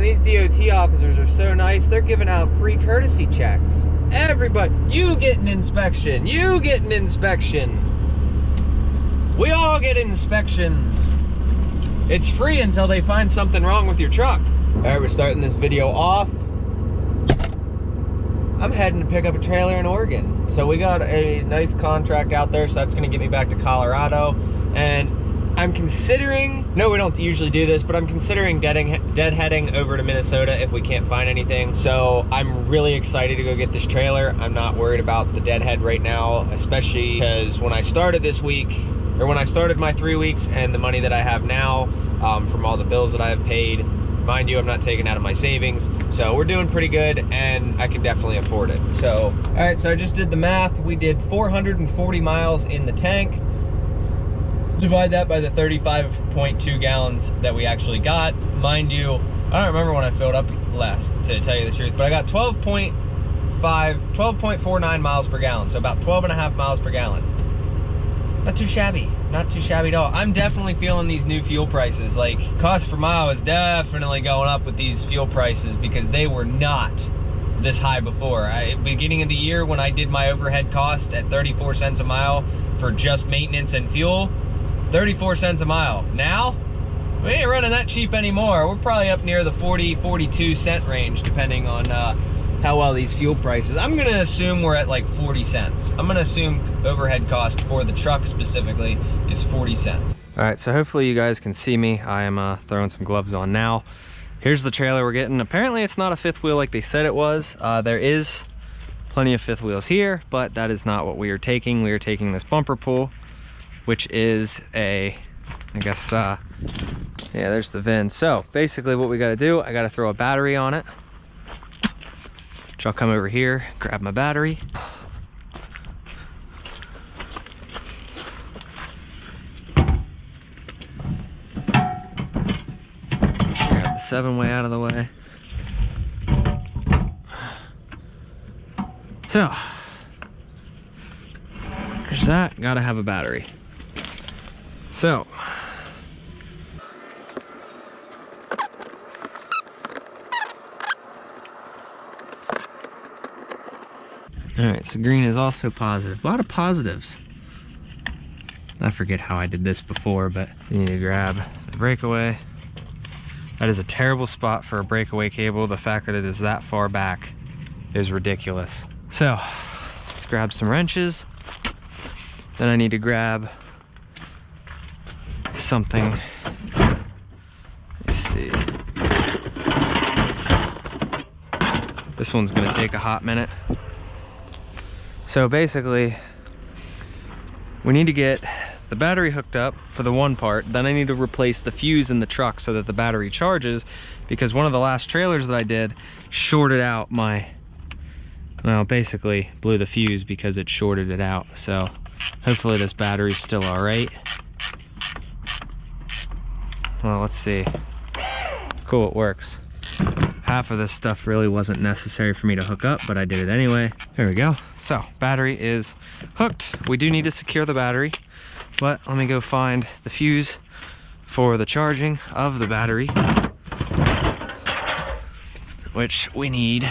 these DOT officers are so nice. They're giving out free courtesy checks. Everybody, you get an inspection. You get an inspection. We all get inspections. It's free until they find something wrong with your truck. All right, we're starting this video off. I'm heading to pick up a trailer in Oregon. So we got a nice contract out there, so that's gonna get me back to Colorado. And I'm considering, no, we don't usually do this, but I'm considering deadheading over to Minnesota if we can't find anything. So I'm really excited to go get this trailer. I'm not worried about the deadhead right now, especially because when I started this week, or when I started my 3 weeks and the money that I have now from all the bills that I have paid, mind you, I'm not taking out of my savings. So we're doing pretty good and I can definitely afford it. So, all right, so I just did the math. We did 440 miles in the tank. Divide that by the 35.2 gallons that we actually got. Mind you, I don't remember when I filled up last, to tell you the truth, but I got 12.49 miles per gallon. So about 12.5 miles per gallon. Not too shabby, not too shabby at all. I'm definitely feeling these new fuel prices. Like, cost per mile is definitely going up with these fuel prices because they were not this high before. Beginning of the year when I did my overhead cost at 34 cents a mile for just maintenance and fuel, 34 cents a mile. Now, we ain't running that cheap anymore. We're probably up near the 40, 42 cent range, depending on how well these fuel prices. I'm gonna assume we're at like 40 cents. I'm gonna assume overhead cost for the truck specifically is 40 cents. All right, so hopefully you guys can see me. I am throwing some gloves on now. Here's the trailer we're getting. Apparently it's not a fifth wheel like they said it was. There is plenty of fifth wheels here, but that is not what we are taking. We are taking this bumper pull, which is a, I guess, yeah, there's the VIN. So basically what we gotta do, I gotta throw a battery on it. Which I'll come over here, grab my battery. Grab the 7-way out of the way. So, there's that, gotta have a battery. So, all right, so green is also positive. A lot of positives. I forget how I did this before, but you need to grab the breakaway. That is a terrible spot for a breakaway cable. The fact that it is that far back is ridiculous. So, let's grab some wrenches. Then I need to grab something. Let's see. This one's gonna take a hot minute. So basically, we need to get the battery hooked up for the one part. Then I need to replace the fuse in the truck so that the battery charges, because one of the last trailers that I did shorted out my, well, basically blew the fuse because it shorted it out. So hopefully this battery's still all right. Well, let's see. Cool, it works. Half of this stuff really wasn't necessary for me to hook up, but I did it anyway. There we go. So, battery is hooked. We do need to secure the battery, but let me go find the fuse for the charging of the battery, which we need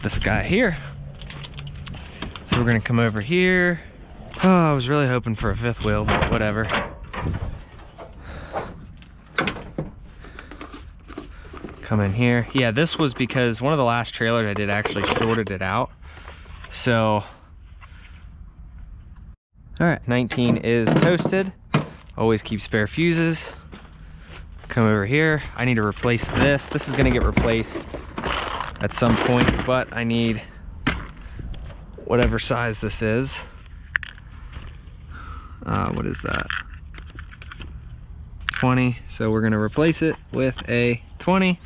this guy here. So we're gonna come over here. Oh, I was really hoping for a fifth wheel, but whatever. Come in here. Yeah, this was because one of the last trailers I did actually shorted it out. So, all right, 19 is toasted. Always keep spare fuses. Come over here. I need to replace this. This is gonna get replaced at some point, but I need whatever size this is. What is that? 20. So we're gonna replace it with a 20.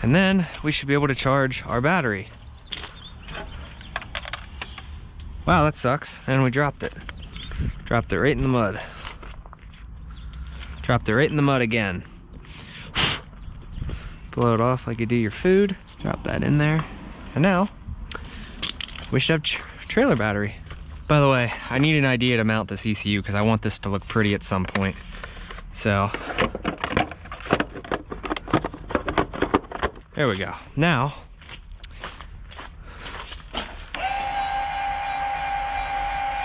And then we should be able to charge our battery. Wow, that sucks. And we dropped it. Dropped it right in the mud. Dropped it right in the mud again. Blow it off like you do your food. Drop that in there. And now we should have trailer battery. By the way, I need an idea to mount this ECU because I want this to look pretty at some point. So there we go. Now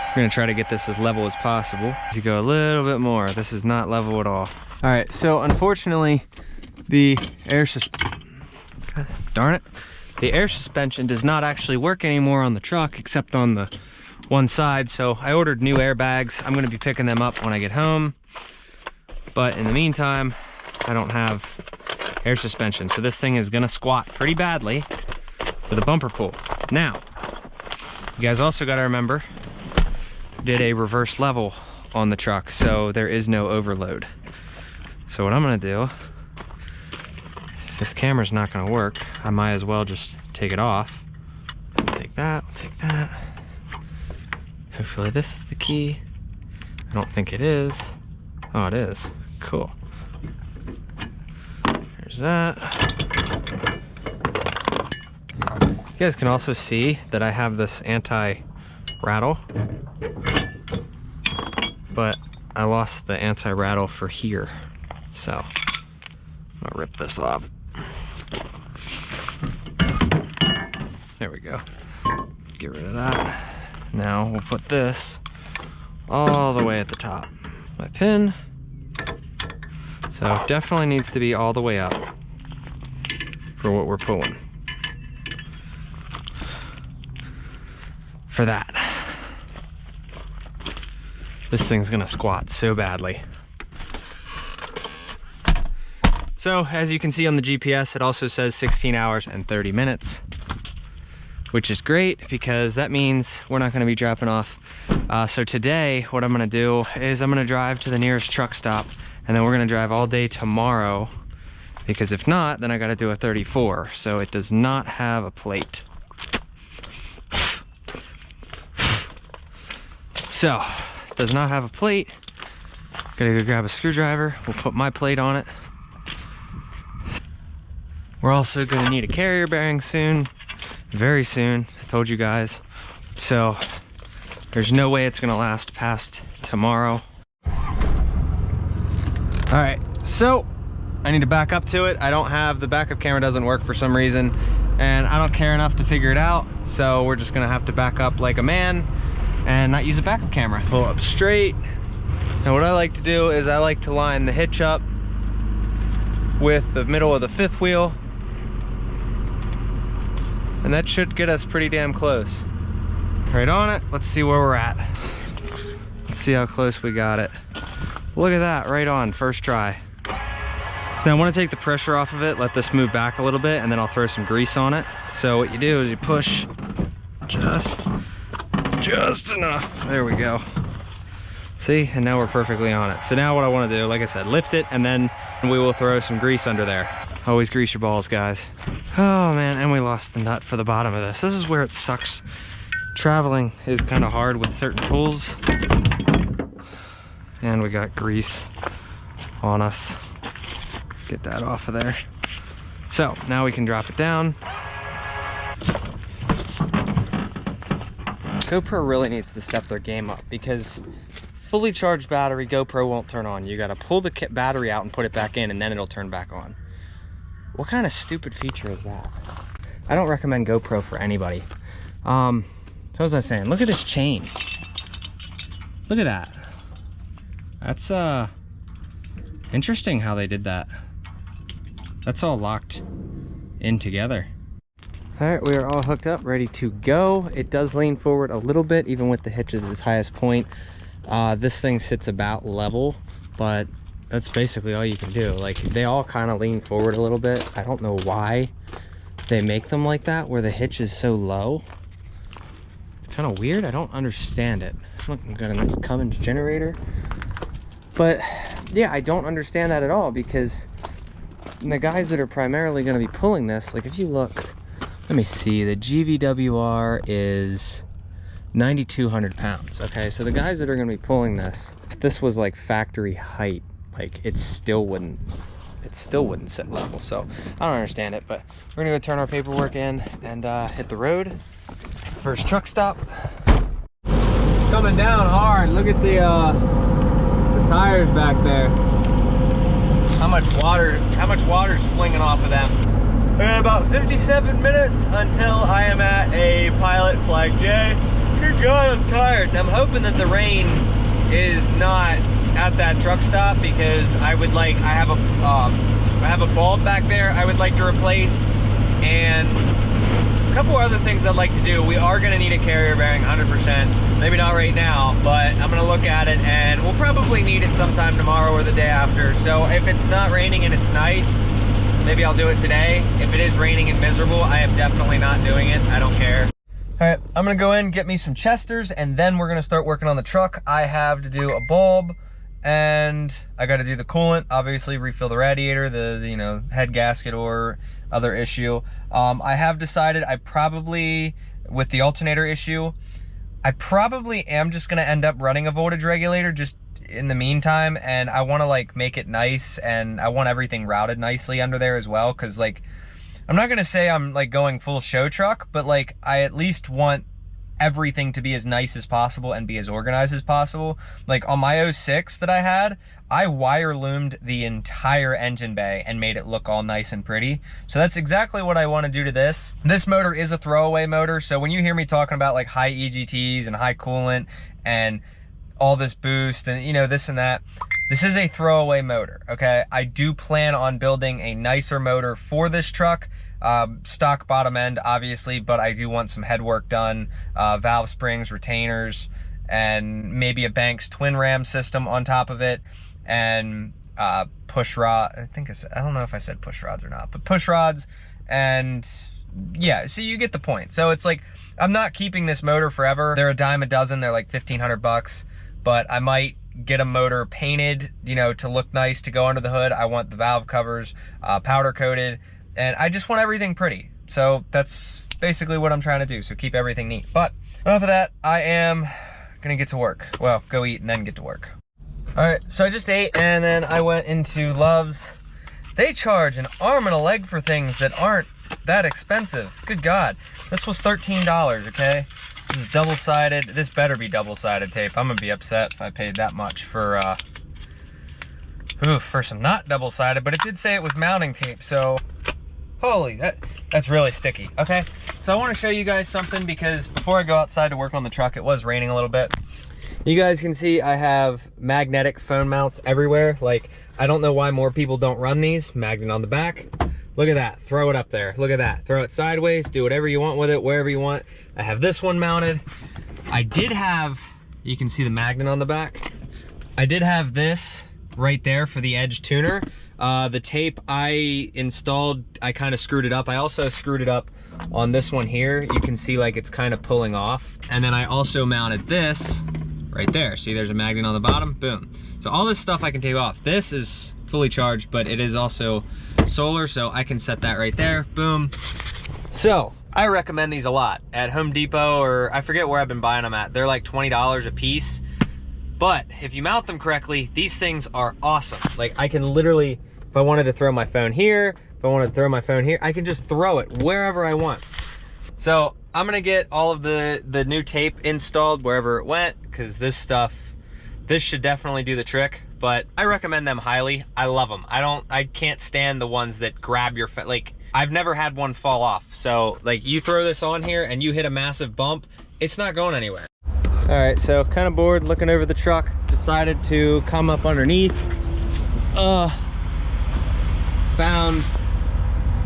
we're gonna try to get this as level as possible. To go a little bit more. This is not level at all. All right, so unfortunately, the air suspension does not actually work anymore on the truck, except on the one side. So I ordered new airbags. I'm gonna be picking them up when I get home. But in the meantime, I don't have air suspension. So this thing is gonna squat pretty badly with a bumper pull. Now, you guys also gotta remember, did a reverse level on the truck, so there is no overload. So what I'm gonna do, if this camera's not gonna work, I might as well just take it off. So we'll take that, we'll take that. Hopefully this is the key. I don't think it is. Oh, it is. Cool. There's that. You guys can also see that I have this anti-rattle, but I lost the anti-rattle for here. So I'm gonna rip this off. There we go. Get rid of that. Now we'll put this all the way at the top. My pin. So it definitely needs to be all the way up for what we're pulling. For that. This thing's gonna squat so badly. So as you can see on the GPS, it also says 16 hours and 30 minutes, which is great because that means we're not gonna be dropping off. So today, what I'm gonna do is I'm gonna drive to the nearest truck stop, and then we're gonna drive all day tomorrow, because if not, then I gotta do a 34. So it does not have a plate. So, it does not have a plate. Gotta go grab a screwdriver. We'll put my plate on it. We're also gonna need a carrier bearing soon, very soon, I told you guys. So there's no way it's gonna last past tomorrow. All right, so I need to back up to it. I don't have, the backup camera doesn't work for some reason, and I don't care enough to figure it out. So we're just gonna have to back up like a man and not use a backup camera. Pull up straight. And what I like to do is I like to line the hitch up with the middle of the fifth wheel. And that should get us pretty damn close. Right on it, let's see where we're at. Let's see how close we got it. Look at that, right on, first try. Now I wanna take the pressure off of it, let this move back a little bit, and then I'll throw some grease on it. So what you do is you push just enough. There we go. See, and now we're perfectly on it. So now what I wanna do, like I said, lift it, and then we will throw some grease under there. Always grease your balls, guys. Oh man, and we lost the nut for the bottom of this. This is where it sucks. Traveling is kind of hard with certain tools. And we got grease on us. Get that off of there. So now we can drop it down. GoPro really needs to step their game up, because fully charged battery, GoPro won't turn on. You gotta pull the battery out and put it back in, and then it'll turn back on. What kind of stupid feature is that? I don't recommend GoPro for anybody. So what was I saying? Look at this chain. Look at that. That's interesting how they did that. That's all locked in together. All right, we are all hooked up, ready to go. It does lean forward a little bit, even with the hitches at its highest point. This thing sits about level, but that's basically all you can do. Like, they all kind of lean forward a little bit. I don't know why they make them like that, where the hitch is so low. It's kind of weird. I don't understand it. Look, we've got a nice Cummins generator. But yeah, I don't understand that at all, because the guys that are primarily going to be pulling this, like if you look, let me see, the GVWR is 9,200 pounds. Okay, so the guys that are going to be pulling this, if this was like factory height, like it still wouldn't sit level. So I don't understand it, but we're gonna go turn our paperwork in and hit the road. First truck stop. It's coming down hard. Look at the tires back there. how much water's flinging off of them. And about 57 minutes until I am at a Pilot Flag J. Good God, I'm tired. And I'm hoping that the rain is not at that truck stop, because I have a bulb back there I would like to replace, and a couple other things I'd like to do. We are gonna need a carrier bearing, 100%. Maybe not right now, but I'm gonna look at it, and we'll probably need it sometime tomorrow or the day after. So if it's not raining and it's nice, maybe I'll do it today. If it is raining and miserable, I am definitely not doing it. I don't care. All right, I'm gonna go in, get me some Chesters, and then we're gonna start working on the truck. I have to do a bulb, and I gotta do the coolant, obviously refill the radiator, the head gasket or other issue. I have decided I probably, with the alternator issue, I probably am just gonna end up running a voltage regulator just in the meantime, and I wanna like make it nice, and I want everything routed nicely under there as well, cause like, I'm not gonna say I'm like going full show truck, but like I at least want everything to be as nice as possible and be as organized as possible. Like on my 06 that I had, I wire loomed the entire engine bay and made it look all nice and pretty. So that's exactly what I want to do to this. This motor is a throwaway motor, so when you hear me talking about like high EGTs and high coolant and all this boost and this and that, this is a throwaway motor, okay? I do plan on building a nicer motor for this truck. Stock bottom end, obviously, but I do want some head work done, valve springs, retainers, and maybe a Banks twin ram system on top of it, and push rod. I don't know if I said push rods or not, but push rods, and yeah, so you get the point. So it's like, I'm not keeping this motor forever. They're a dime a dozen. They're like $1,500, but I might get a motor painted, to look nice, to go under the hood. I want the valve covers powder coated, and I just want everything pretty. So that's basically what I'm trying to do, so keep everything neat. But enough of that, I am gonna get to work. Well, go eat and then get to work. All right, so I just ate, and then I went into Love's. They charge an arm and a leg for things that aren't that expensive. Good God. This was $13, okay? This is double-sided. This better be double-sided tape. I'm gonna be upset if I paid that much for some not double-sided, but it did say it was mounting tape, so holy, that's really sticky. Okay, so I want to show you guys something, because before I go outside to work on the truck, it was raining a little bit. You guys can see I have magnetic phone mounts everywhere. Like, I don't know why more people don't run these. Magnet on the back. Look at that, throw it up there. Look at that, throw it sideways, do whatever you want with it, wherever you want. I have this one mounted. I did have, you can see the magnet on the back. I did have this right there for the edge tuner. The tape I installed, I kind of screwed it up. I also screwed it up on this one here. You can see like it's kind of pulling off. And then I also mounted this right there. See, there's a magnet on the bottom, boom. So all this stuff I can take off. This is fully charged, but it is also solar, so I can set that right there, boom. So I recommend these a lot at Home Depot, or I forget where I've been buying them at. They're like $20 a piece. But if you mount them correctly, these things are awesome. Like, I can literally, if I wanted to throw my phone here, if I wanted to throw my phone here, I can just throw it wherever I want. So I'm gonna get all of the new tape installed wherever it went, because this should definitely do the trick. But I recommend them highly. I love them. I can't stand the ones that grab your phone. Like, I've never had one fall off. So like, you throw this on here and you hit a massive bump, it's not going anywhere. All right, so kind of bored looking over the truck, decided to come up underneath. Found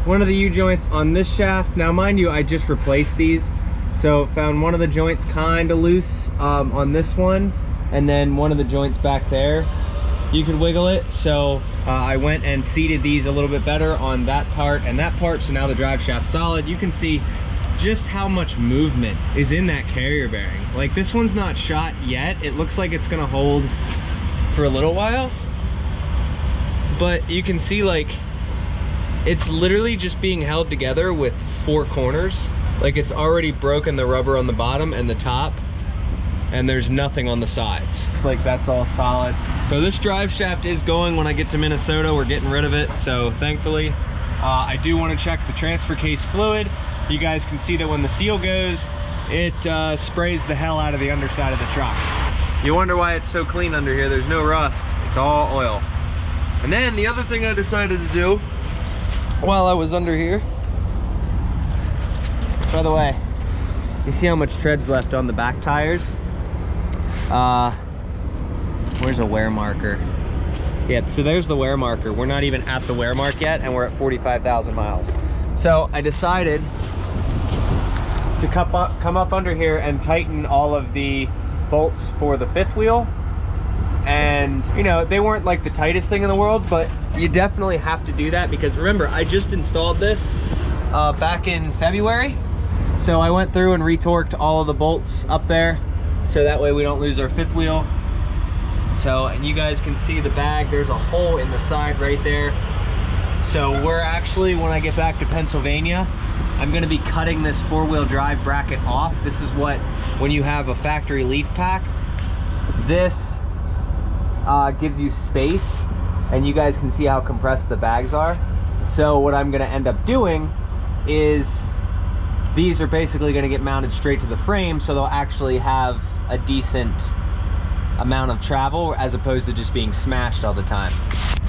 one of the U-joints on this shaft. Now, mind you, I just replaced these. So found one of the joints kind of loose on this one, and then one of the joints back there, you could wiggle it. So I went and seated these a little bit better on that part and that part, so now the drive shaft's solid. You can see just how much movement is in that carrier bearing. Like, this one's not shot yet. It looks like it's gonna hold for a little while, but you can see like it's literally just being held together with 4 corners. Like, it's already broken the rubber on the bottom and the top, and there's nothing on the sides. Looks like that's all solid. So this drive shaft is going when I get to Minnesota. We're getting rid of it, so thankfully. I do want to check the transfer case fluid. You guys can see that when the seal goes, it sprays the hell out of the underside of the truck. You wonder why it's so clean under here. There's no rust. It's all oil. And then the other thing I decided to do while I was under here, by the way, you see how much tread's left on the back tires? Where's a wear marker? Yeah, so there's the wear marker. We're not even at the wear mark yet, and we're at 45,000 miles. So I decided to come up under here and tighten all of the bolts for the fifth wheel. And you know, they weren't like the tightest thing in the world, but you definitely have to do that because remember, I just installed this back in February. So I went through and retorqued all of the bolts up there so that way we don't lose our fifth wheel. So, and you guys can see the bag, there's a hole in the side right there. So we're actually, when I get back to Pennsylvania, I'm gonna be cutting this four-wheel drive bracket off. This is what, when you have a factory leaf pack, this gives you space, and you guys can see how compressed the bags are. So what I'm gonna end up doing is these are basically gonna get mounted straight to the frame, so they'll actually have a decent amount of travel as opposed to just being smashed all the time.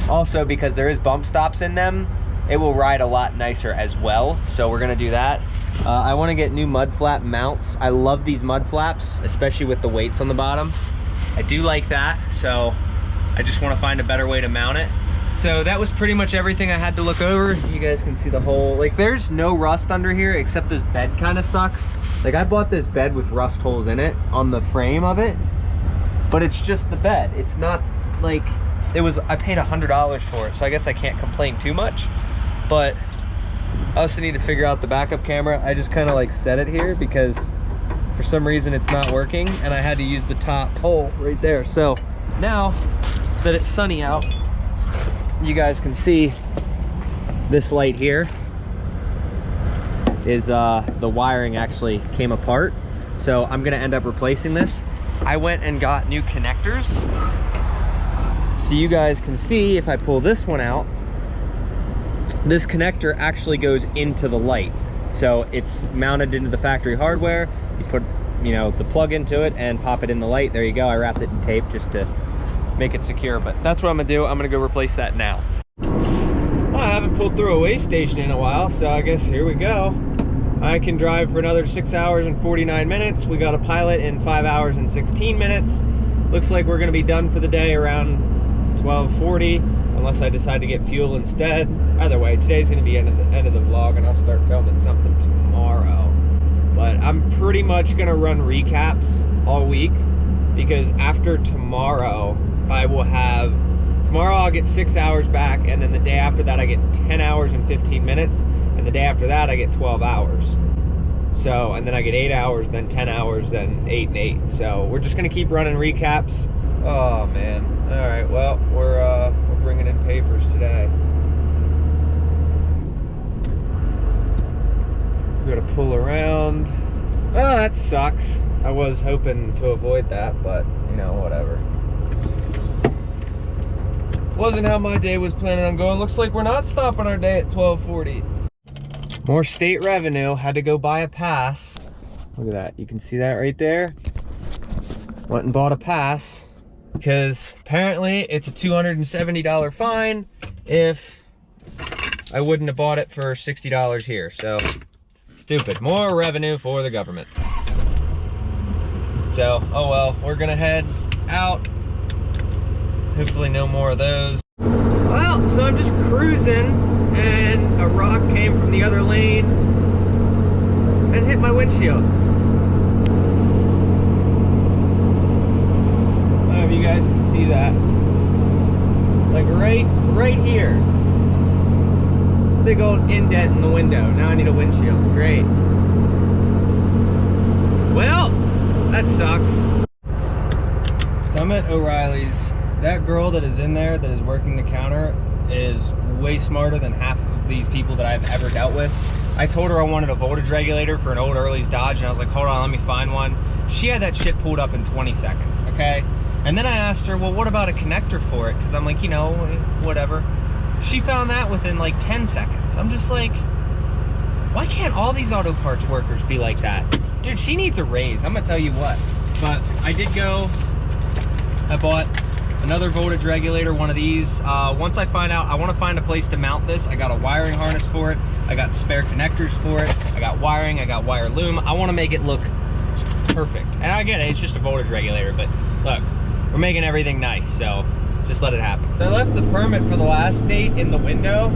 Also, because there is bump stops in them, it will ride a lot nicer as well. So we're gonna do that. I wanna get new mud flap mounts. I love these mud flaps, especially with the weights on the bottom. I do like that, so I just wanna find a better way to mount it. So that was pretty much everything I had to look over. You guys can see the hole. Like, there's no rust under here except this bed kind of sucks. Like, I bought this bed with rust holes in it on the frame of it, but it's just the bed. It's not like, it was, I paid $100 for it, so I guess I can't complain too much. But I also need to figure out the backup camera. I just kind of like set it here because for some reason it's not working, and I had to use the top hole right there. So now that it's sunny out, you guys can see this light here is the wiring actually came apart. So I'm gonna end up replacing this. I went and got new connectors. So you guys can see if I pull this one out, this connector actually goes into the light. So it's mounted into the factory hardware. You put, you know, the plug into it and pop it in the light. There you go. I wrapped it in tape just to make it secure, but that's what I'm gonna do. I'm gonna go replace that now. Well, I haven't pulled through a weigh station in a while, so I guess here we go. I can drive for another 6 hours and 49 minutes. We got a pilot in 5 hours and 16 minutes. Looks like we're gonna be done for the day around 12:40, unless I decide to get fuel instead. Either way, today's gonna be end of the vlog, and I'll start filming something tomorrow. But I'm pretty much gonna run recaps all week, because after tomorrow, tomorrow I'll get 6 hours back, and then the day after that I get 10 hours and 15 minutes, and the day after that I get 12 hours. So, and then I get 8 hours, then 10 hours, then 8 and 8. So we're just gonna keep running recaps. Oh man. All right, well, we're bringing in papers today. We gotta pull around. Oh, that sucks. I was hoping to avoid that, but you know, whatever. Wasn't how my day was planning on going. Looks like we're not stopping our day at 12:40. More state revenue. Had to go buy a pass. Look at that. You can see that right there. Went and bought a pass because apparently it's a $270 fine if I wouldn't have bought it for $60 here. So stupid. More revenue for the government. So, oh well, we're gonna head out. Hopefully no more of those. Well, so I'm just cruising and a rock came from the other lane and hit my windshield. I don't know if you guys can see that. Like right here. Big old indent in the window. Now I need a windshield. Great. Well, that sucks. So I'm at O'Reilly's. That girl that is in there that is working the counter is way smarter than half of these people that I've ever dealt with. I told her I wanted a voltage regulator for an old Early's Dodge, and I was like, hold on, let me find one. She had that shit pulled up in 20 seconds, okay? And then I asked her, well, what about a connector for it? Because I'm like, you know, whatever. She found that within like 10 seconds. I'm just like, why can't all these auto parts workers be like that? Dude, she needs a raise, I'm gonna tell you what. But I did go, I bought another voltage regulator, one of these. Once I find out, I want to find a place to mount this. I got a wiring harness for it. I got spare connectors for it. I got wiring, I got wire loom. I want to make it look perfect. And I get it, it's just a voltage regulator, but look, we're making everything nice, so just let it happen. I left the permit for the last state in the window,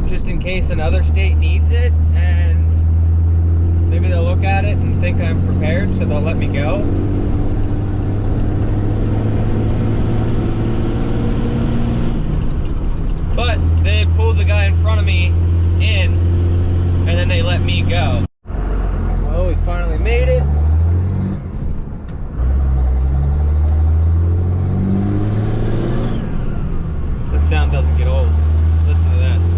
just in case another state needs it, and maybe they'll look at it and think I'm prepared, so they'll let me go. But they pulled the guy in front of me in, and then they let me go. Well, we finally made it. That sound doesn't get old. Listen to this.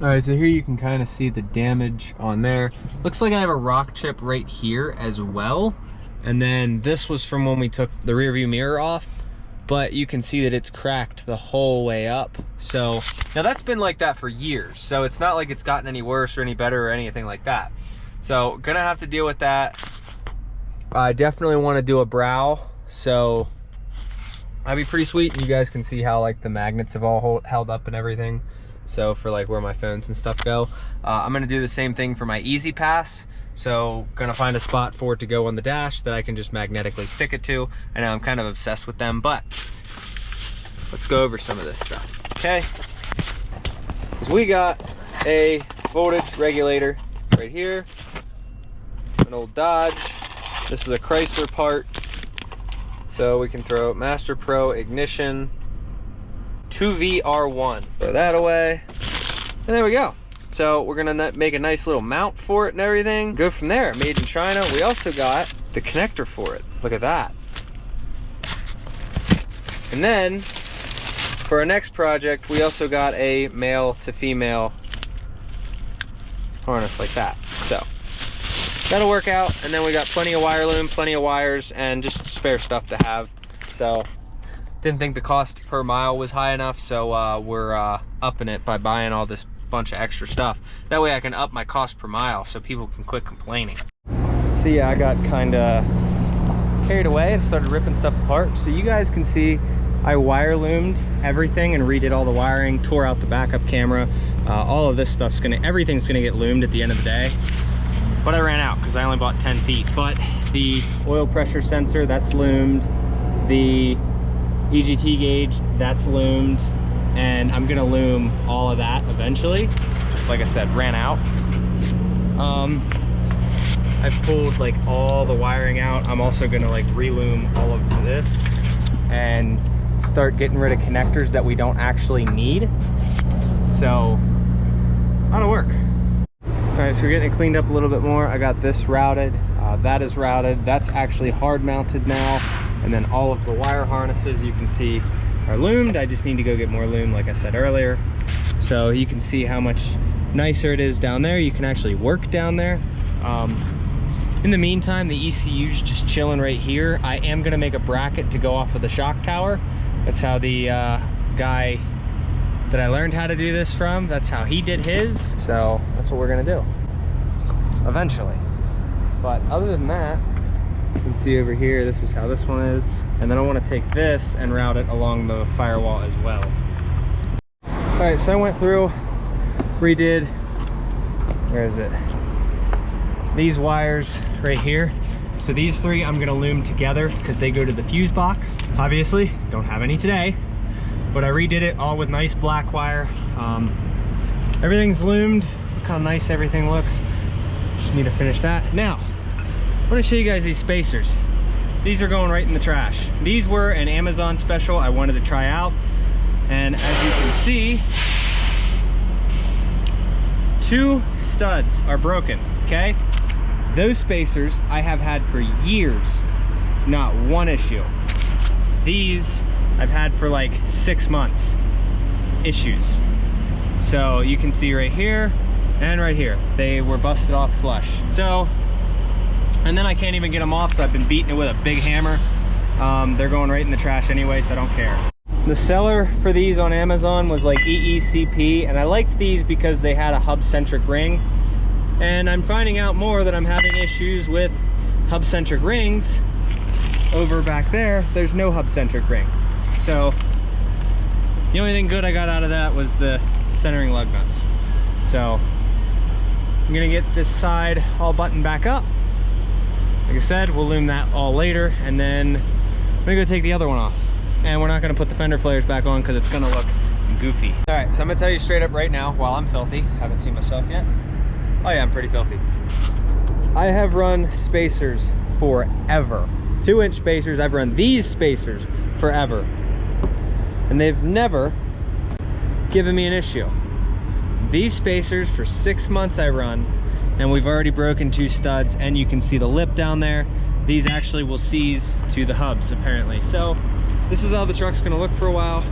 All right, so here you can kind of see the damage on there. Looks like I have a rock chip right here as well. And then this was from when we took the rear view mirror off, but you can see that it's cracked the whole way up. So now that's been like that for years. So it's not like it's gotten any worse or any better or anything like that. So gonna have to deal with that. I definitely want to do a brow. So that'd be pretty sweet. You guys can see how like the magnets have all held up and everything. So for like where my phones and stuff go. I'm gonna do the same thing for my Easy Pass. So gonna find a spot for it to go on the dash that I can just magnetically stick it to. I know I'm kind of obsessed with them, but let's go over some of this stuff, okay? Because we got a voltage regulator right here, an old Dodge. This is a Chrysler part. So we can throw Master Pro ignition, 2VR1. Throw that away, and there we go. So we're gonna make a nice little mount for it and everything. Go from there, made in China. We also got the connector for it. Look at that. And then for our next project, we also got a male to female harness like that. So that'll work out. And then we got plenty of wire loom, plenty of wires, and just spare stuff to have. So didn't think the cost per mile was high enough, so we're upping it by buying all this bunch of extra stuff. That way I can up my cost per mile so people can quit complaining. So yeah, I got kind of carried away and started ripping stuff apart. So you guys can see I wire loomed everything and redid all the wiring, tore out the backup camera. All of this stuff's everything's gonna get loomed at the end of the day. But I ran out because I only bought 10 feet. But the oil pressure sensor, that's loomed. The EGT gauge, that's loomed. And I'm gonna loom all of that eventually. Just like I said, ran out. I've pulled like all the wiring out. I'm also gonna like reloom all of this and start getting rid of connectors that we don't actually need. So, that'll work. All right, so we're getting it cleaned up a little bit more. I got this routed, that is routed. That's actually hard mounted now. And then all of the wire harnesses you can see are loomed. I just need to go get more loom like I said earlier. So you can see how much nicer it is down there. You can actually work down there. In the meantime, the ECU's just chilling right here. I am gonna make a bracket to go off of the shock tower. That's how the guy that I learned how to do this from, that's how he did his. So that's what we're gonna do eventually. But other than that, you can see over here, this is how this one is. And then I want to take this and route it along the firewall as well. All right, so I went through, redid, where is it? These wires right here. So these three I'm gonna loom together because they go to the fuse box. Obviously, don't have any today, but I redid it all with nice black wire. Everything's loomed. Look how nice everything looks. Just need to finish that. Now, I want to show you guys these spacers. These are going right in the trash. These were an Amazon special I wanted to try out. And as you can see, 2 studs are broken, okay? Those spacers I have had for years, not one issue. These I've had for like 6 months, issues. So you can see right here and right here, they were busted off flush. So, and then I can't even get them off, so I've been beating it with a big hammer. They're going right in the trash anyway, so I don't care. The seller for these on Amazon was like EECP, and I liked these because they had a hub-centric ring. And I'm finding out more that I'm having issues with hub-centric rings. Over back there, there's no hub-centric ring. So the only thing good I got out of that was the centering lug nuts. So I'm gonna get this side all buttoned back up. Like I said, we'll loom that all later, and then I'm gonna go take the other one off. And we're not gonna put the fender flares back on because it's gonna look goofy. All right, so I'm gonna tell you straight up right now, while I'm filthy, haven't seen myself yet. Oh yeah, I'm pretty filthy. I have run spacers forever. 2-inch spacers, I've run these spacers forever. And they've never given me an issue. These spacers for 6 months I run, and we've already broken 2 studs, and you can see the lip down there. These actually will seize to the hubs apparently. So this is how the truck's gonna look for a while.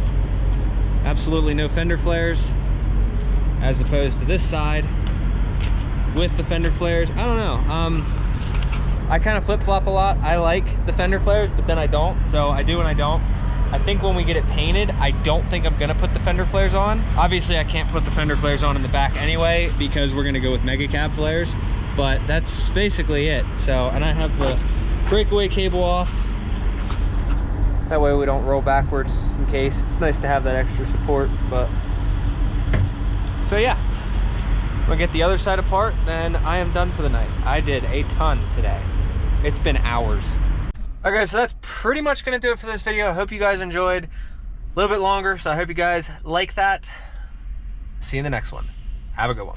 Absolutely no fender flares, as opposed to this side with the fender flares. I don't know. I kind of flip-flop a lot. I like the fender flares, but then I don't. So I do and I don't. I think when we get it painted, I don't think I'm gonna put the fender flares on. Obviously, I can't put the fender flares on in the back anyway because we're gonna go with mega cab flares, but that's basically it. So, and I have the breakaway cable off. That way we don't roll backwards in case. It's nice to have that extra support, but. So yeah, I'm gonna get the other side apart, then I am done for the night. I did a ton today. It's been hours. Okay, so that's pretty much gonna do it for this video. I hope you guys enjoyed. A little bit longer, so I hope you guys like that. See you in the next one. Have a good one.